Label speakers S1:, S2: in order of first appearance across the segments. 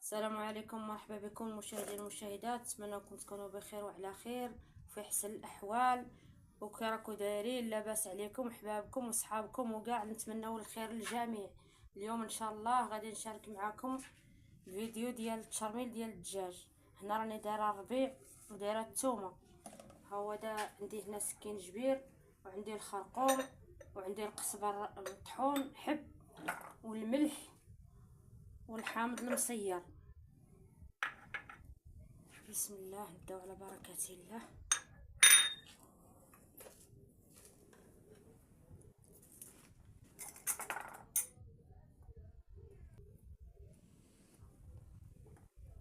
S1: السلام عليكم، مرحبا بكم مشاهدين المشاهدات. نتمنى انكم تكونوا بخير وعلى خير وفي احسن الاحوال، وكي راكو دايرين لاباس عليكم احبابكم وصحابكم وكاع. نتمنوا الخير للجميع. اليوم ان شاء الله غادي نشارك معكم فيديو ديال التشرميل ديال الدجاج. هنا راني دايره الربيع ودايره الثومه. ها هو دا عندي هنا سكين جبير، وعندي الخرقوم، وعندي القزبر المطحون حب، والملح، والحامض المصير. بسم الله، نبداو على بركة الله.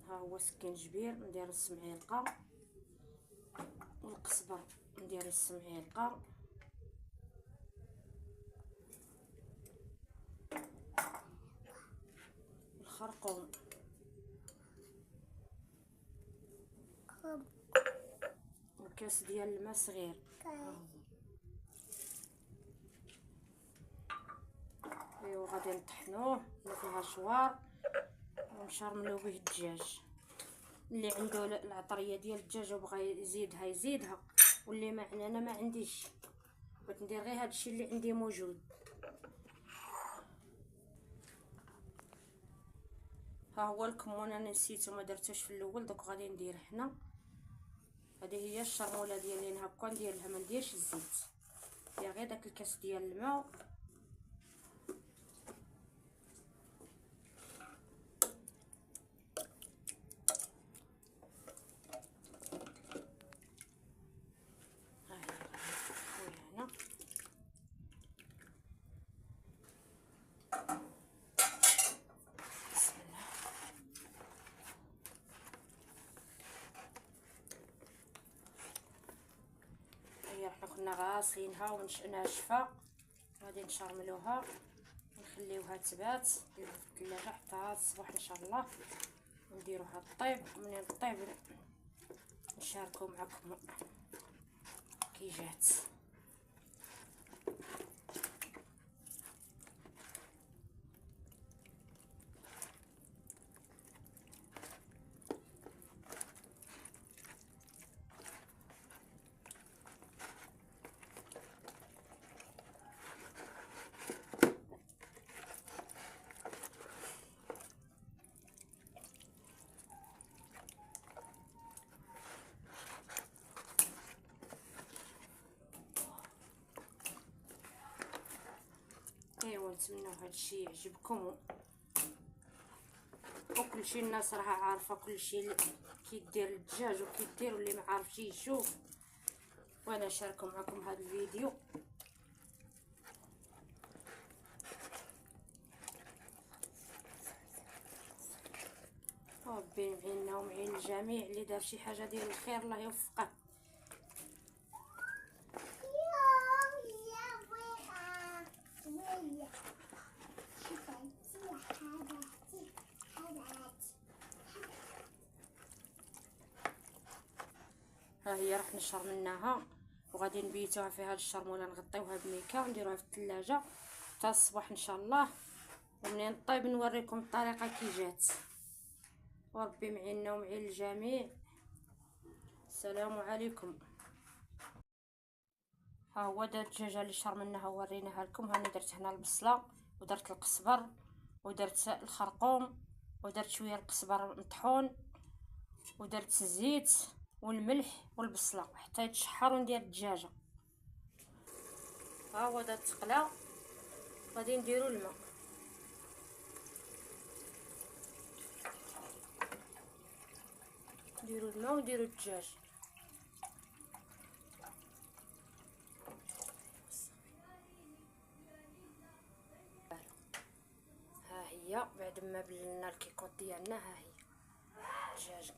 S1: ها هو سكينجبير ندير نص معلقه، والقزبر ندير نص معلقه، الخرقوم وكاس ديال الماء صغير. ايوا غادي نطحنوه فيها شوار ونشرملو به الدجاج. اللي عنده العطريه ديال الدجاج وبغى يزيدها يزيدها، واللي ما انا ما عنديش، بغيت ندير غير هادشي اللي عندي موجود. ها هو الكمون انا نسيتو ما درتوش في الاول، دوك غادي ندير هنا. هذه هي الشرموله ديالي هكا نديرها، ما نديرش الزيت، ندير غير داك الكاس ديال الماء. حنا كنا غاسلينها وناشفه، غادي نشرملوها ونخليوها تبات في الثلاجه حتى الصباح ان شاء الله، ونديروها طيب. ومنين طيب نشاركو معكم كي جات. ايوا نتمنى هادشي يعجبكم، وكل شيء الناس راها عارفه كل شيء كي دير الدجاج وكي دير، واللي ما عارفش يشوف. وانا شاركوا معكم هذا الفيديو. ربي يعيننا ويعين الجميع اللي دار شي حاجه ديال الخير، الله يوفقه. ها هي راح نشرملناها وغادي نبيتوها في هاد الشرموله، نغطيوها بميكا ونديروها في الثلاجه حتى الصباح ان شاء الله. ومنين طيب نوريكم الطريقه كي جات. وربي معيننا ومعين الجميع. السلام عليكم. ها هو دا الدجاجه اللي شرملناها وريناها لكم. هاني درت هنا البصله ودرت القزبر ودرت الخرقوم ودرت شويه القزبر مطحون ودرت الزيت والملح والبصله حتى يتشحر وندير الدجاجه. ها هو دا تقلا، غادي نديرو الماء. نديرو الماء ونديرو الدجاج. ها هي بعد ما بللنا الكيكوط ديالنا، ها هي الدجاجه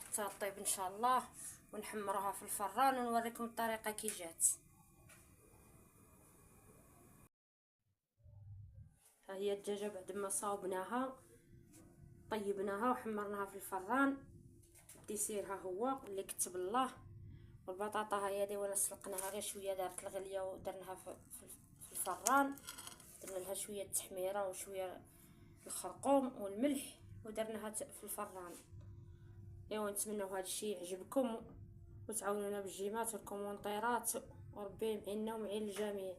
S1: حتى طيب ان شاء الله، ونحمروها في الفران ونوريكم الطريقه كي جات. ها هي الدجاجه بعد ما صاوبناها طيبناها وحمرناها في الفران. الديسير ها هو اللي كتب الله. والبطاطا هي دي وانا سلقناها غير شويه، دارت الغليه ودرناها في الفران درنا لها شويه التحميره وشويه الخرقوم والملح ودرناها في الفران. ايوا نتمنوا هذا الشيء يعجبكم وتعاونونا بالجيمات والكومونطيرات، وربي يعيننا ويعين الجميع.